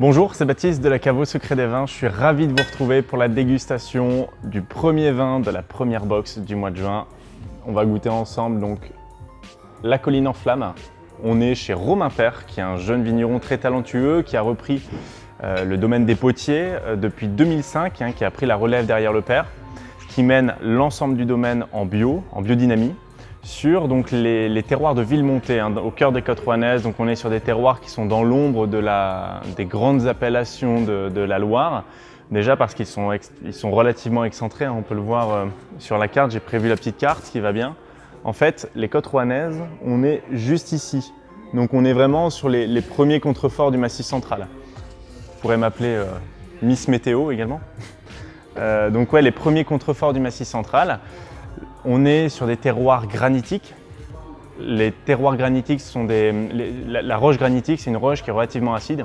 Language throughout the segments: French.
Bonjour, c'est Baptiste de la Cave au Secret des Vins. Je suis ravi de vous retrouver pour la dégustation du premier vin de la première box du mois de juin. On va goûter ensemble donc la Colline en Flamme. On est chez Romain Père, qui est un jeune vigneron très talentueux, qui a repris le domaine des potiers depuis 2005, qui a pris la relève derrière le père, qui mène l'ensemble du domaine en biodynamie, sur donc, les terroirs de Villemonté, au cœur des Côtes Rouennaises. Donc on est sur des terroirs qui sont dans l'ombre des grandes appellations de la Loire. Déjà parce qu'ils sont relativement excentrés, on peut le voir sur la carte, j'ai prévu la petite carte qui va bien. En fait, les Côtes Rouennaises, on est juste ici. Donc on est vraiment sur les premiers contreforts du Massif central. Vous pourrez m'appeler Miss Météo également. Donc ouais, les premiers contreforts du Massif central. On est sur des terroirs granitiques. Les terroirs granitiques sont la roche granitique, c'est une roche qui est relativement acide,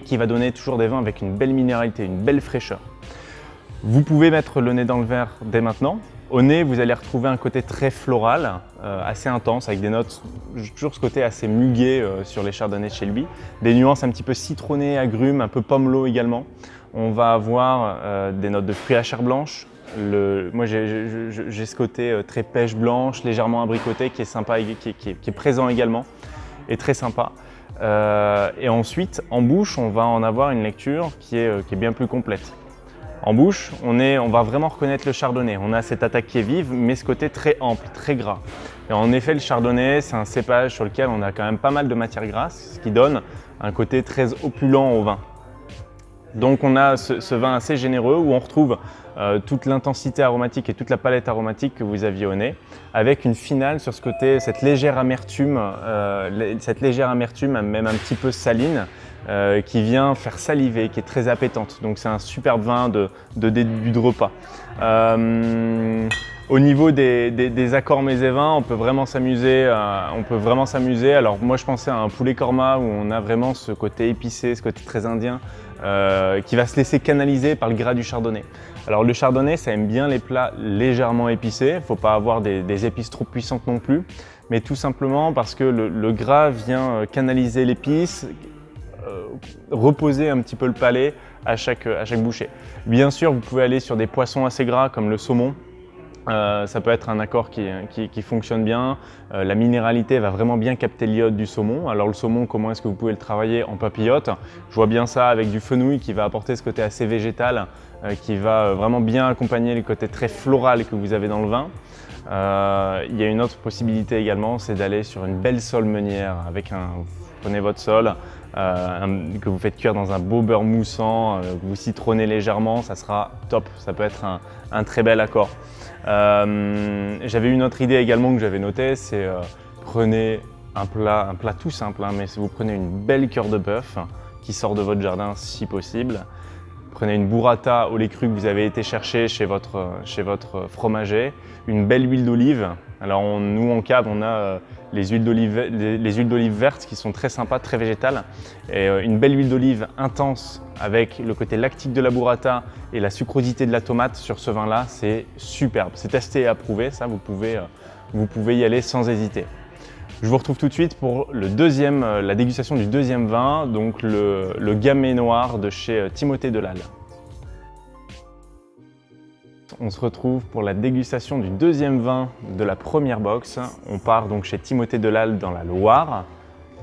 qui va donner toujours des vins avec une belle minéralité, une belle fraîcheur. Vous pouvez mettre le nez dans le verre dès maintenant. Au nez, vous allez retrouver un côté très floral, assez intense, avec des notes, toujours ce côté assez mugué sur les chardonnays de chez lui. Des nuances un petit peu citronnées, agrumes, un peu pomelo également. On va avoir des notes de fruits à chair blanche. Moi j'ai ce côté très pêche blanche, légèrement abricoté, qui est sympa, qui est présent également et très sympa. Et ensuite, en bouche, on va en avoir une lecture qui est bien plus complète. En bouche, on va vraiment reconnaître le chardonnay. On a cette attaque qui est vive, mais ce côté très ample, très gras. Et en effet, le chardonnay, c'est un cépage sur lequel on a quand même pas mal de matière grasse, ce qui donne un côté très opulent au vin. Donc on a ce vin assez généreux où on retrouve toute l'intensité aromatique et toute la palette aromatique que vous aviez au nez, avec une finale sur ce côté, cette légère amertume, même un petit peu saline, qui vient faire saliver, qui est très appétante. Donc c'est un superbe vin de début de repas. Au niveau des accords mets et vins, on peut vraiment s'amuser. Alors moi je pensais à un poulet korma où on a vraiment ce côté épicé, ce côté très indien, qui va se laisser canaliser par le gras du chardonnay. Alors le chardonnay, ça aime bien les plats légèrement épicés. Il ne faut pas avoir des épices trop puissantes non plus, mais tout simplement parce que le gras vient canaliser l'épice, reposer un petit peu le palais à chaque bouchée. Bien sûr, vous pouvez aller sur des poissons assez gras comme le saumon. Ça peut être un accord qui fonctionne bien. La minéralité va vraiment bien capter l'iode du saumon. Alors le saumon, comment est-ce que vous pouvez le travailler en papillote? Je vois bien ça avec du fenouil qui va apporter ce côté assez végétal, qui va vraiment bien accompagner le côté très floral que vous avez dans le vin. Il y a une autre possibilité également, c'est d'aller sur une belle sole meunière avec vous prenez votre sole, que vous faites cuire dans un beau beurre moussant, que vous citronnez légèrement, ça sera top. Ça peut être un très bel accord. J'avais une autre idée également que j'avais notée, c'est prenez un plat tout simple, mais si vous prenez une belle cœur de bœuf qui sort de votre jardin si possible, prenez une burrata au lait cru que vous avez été chercher chez votre fromager, une belle huile d'olive. Alors nous en cave on a les huiles d'olive vertes qui sont très sympas, très végétales, et une belle huile d'olive intense avec le côté lactique de la burrata et la sucrosité de la tomate sur ce vin là, c'est superbe, c'est testé et approuvé, ça vous pouvez y aller sans hésiter. Je vous retrouve tout de suite pour la dégustation du deuxième vin, donc le Gamay noir de chez Timothée Delal. On se retrouve pour la dégustation du deuxième vin de la première box. On part donc chez Timothée Delal dans la Loire.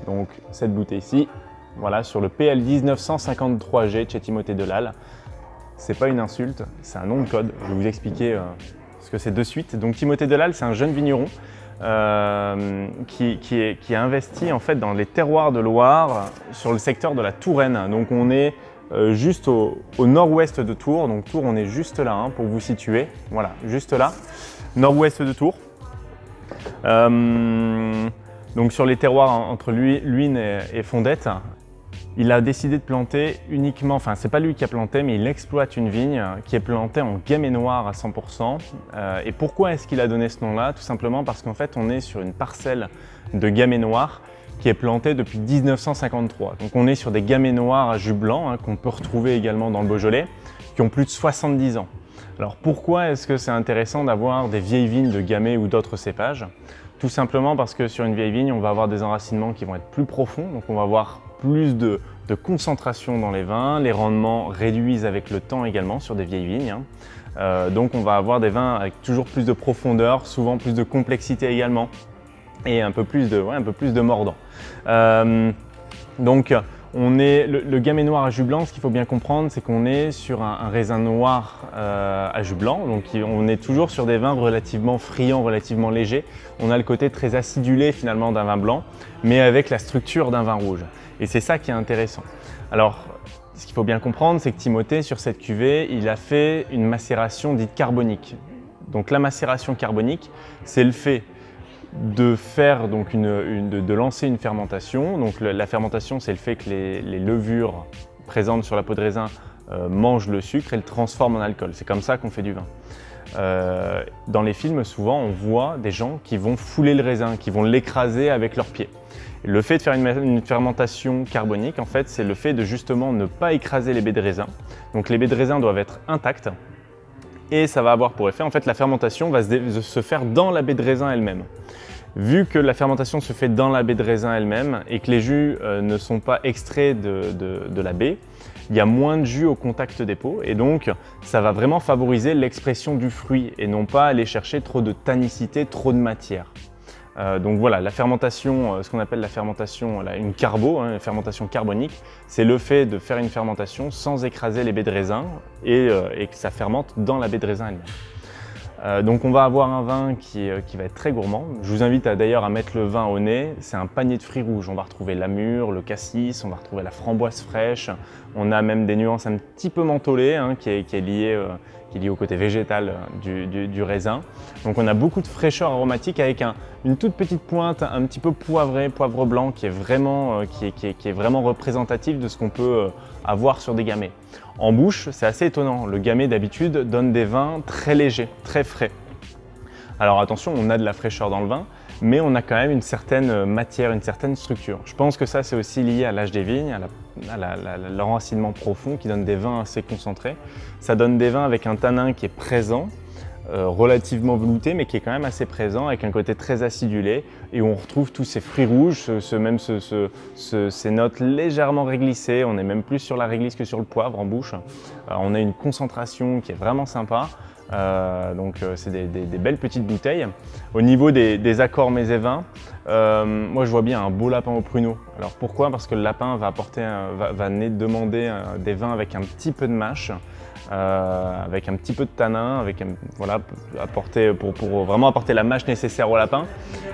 Donc cette bouteille ici, voilà, sur le PL 1953G de chez Timothée Delal. C'est pas une insulte, c'est un nom de code. Je vais vous expliquer ce que c'est de suite. Donc Timothée Delal, c'est un jeune vigneron qui a investi en fait dans les terroirs de Loire sur le secteur de la Touraine. Donc on est juste au nord-ouest de Tours. Donc Tours, on est juste là pour vous situer. Voilà, juste là, nord-ouest de Tours. Donc sur les terroirs entre Luynes et Fondette. Il a décidé de planter uniquement, enfin c'est pas lui qui a planté, mais il exploite une vigne qui est plantée en Gamay noir à 100%. Et pourquoi est-ce qu'il a donné ce nom-là? Tout simplement parce qu'en fait on est sur une parcelle de Gamay noir qui est plantée depuis 1953. Donc on est sur des Gamay noirs à jus blanc qu'on peut retrouver également dans le Beaujolais, qui ont plus de 70 ans. Alors pourquoi est-ce que c'est intéressant d'avoir des vieilles vignes de Gamay ou d'autres cépages? Tout simplement parce que sur une vieille vigne, on va avoir des enracinements qui vont être plus profonds, donc on va avoir plus de de concentration dans les vins, les rendements réduisent avec le temps également sur des vieilles vignes. Donc on va avoir des vins avec toujours plus de profondeur, souvent plus de complexité également et un peu plus de mordant. Donc le gamay noir à jus blanc, ce qu'il faut bien comprendre, c'est qu'on est sur un raisin noir à jus blanc, donc on est toujours sur des vins relativement friands, relativement légers. On a le côté très acidulé finalement d'un vin blanc, mais avec la structure d'un vin rouge. Et c'est ça qui est intéressant. Alors, ce qu'il faut bien comprendre, c'est que Timothée, sur cette cuvée, il a fait une macération dite carbonique. Donc la macération carbonique, c'est le fait de faire donc de lancer une fermentation. Donc la fermentation, c'est le fait que les levures présentes sur la peau de raisin mangent le sucre et le transforment en alcool. C'est comme ça qu'on fait du vin. Dans les films, souvent, on voit des gens qui vont fouler le raisin, qui vont l'écraser avec leurs pieds. Le fait de faire une fermentation carbonique, en fait, c'est le fait de justement ne pas écraser les baies de raisin. Donc les baies de raisin doivent être intactes et ça va avoir pour effet, en fait, la fermentation va se faire dans la baie de raisin elle-même. Vu que la fermentation se fait dans la baie de raisin elle-même et que les jus ne sont pas extraits de la baie, il y a moins de jus au contact des peaux et donc ça va vraiment favoriser l'expression du fruit et non pas aller chercher trop de tannicité, trop de matière. Donc voilà, la fermentation, ce qu'on appelle la fermentation, une carbo, une fermentation carbonique, c'est le fait de faire une fermentation sans écraser les baies de raisin et que ça fermente dans la baie de raisin elle-même. Donc on va avoir un vin qui va être très gourmand. Je vous invite d'ailleurs à mettre le vin au nez. C'est un panier de fruits rouges. On va retrouver l'amure, le cassis, on va retrouver la framboise fraîche. On a même des nuances un petit peu mentholées qui est lié au côté végétal du raisin. Donc on a beaucoup de fraîcheur aromatique avec une toute petite pointe un petit peu poivrée, poivre blanc qui est vraiment représentatif de ce qu'on peut avoir sur des gamay. En bouche, c'est assez étonnant. Le gamay d'habitude donne des vins très légers, très frais. Alors attention, on a de la fraîcheur dans le vin, mais on a quand même une certaine matière, une certaine structure. Je pense que ça, c'est aussi lié à l'âge des vignes, à l'enracinement profond qui donne des vins assez concentrés. Ça donne des vins avec un tanin qui est présent, relativement velouté, mais qui est quand même assez présent, avec un côté très acidulé, et où on retrouve tous ces fruits rouges, ces notes légèrement réglissées. On est même plus sur la réglisse que sur le poivre en bouche. On a une concentration qui est vraiment sympa. Donc c'est des belles petites bouteilles. Au niveau des accords mets et vins, moi je vois bien un beau lapin au pruneau. Alors pourquoi? Parce que le lapin va demander des vins avec un petit peu de mâche, avec un petit peu de tanin, pour vraiment apporter la mâche nécessaire au lapin.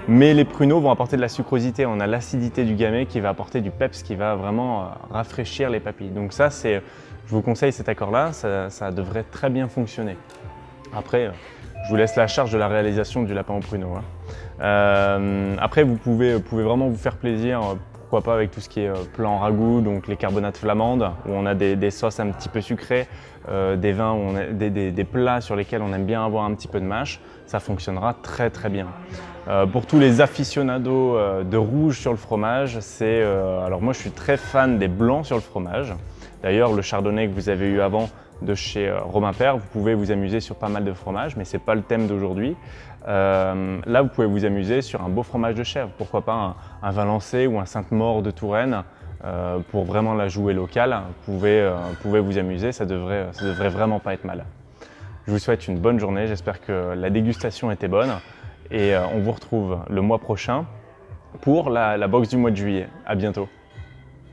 Mais les pruneaux vont apporter de la sucrosité. On a l'acidité du gamay qui va apporter du peps, qui va vraiment rafraîchir les papilles. Donc ça, je vous conseille cet accord-là, ça devrait très bien fonctionner. Après, je vous laisse la charge de la réalisation du lapin au pruneau. Après, vous pouvez vraiment vous faire plaisir, pourquoi pas avec tout ce qui est plat en ragoût, donc les carbonates flamandes, où on a des sauces un petit peu sucrées, des vins, des plats sur lesquels on aime bien avoir un petit peu de mâche, ça fonctionnera très très bien. Pour tous les aficionados de rouge sur le fromage, alors moi je suis très fan des blancs sur le fromage. D'ailleurs, le chardonnay que vous avez eu avant, de chez Romain Père, vous pouvez vous amuser sur pas mal de fromages, mais ce n'est pas le thème d'aujourd'hui. Là, vous pouvez vous amuser sur un beau fromage de chèvre, pourquoi pas un Valençay ou un Sainte-Maure de Touraine, pour vraiment la jouer locale. Vous pouvez vous amuser, ça devrait vraiment pas être mal. Je vous souhaite une bonne journée, j'espère que la dégustation était bonne et on vous retrouve le mois prochain pour la box du mois de juillet. À bientôt.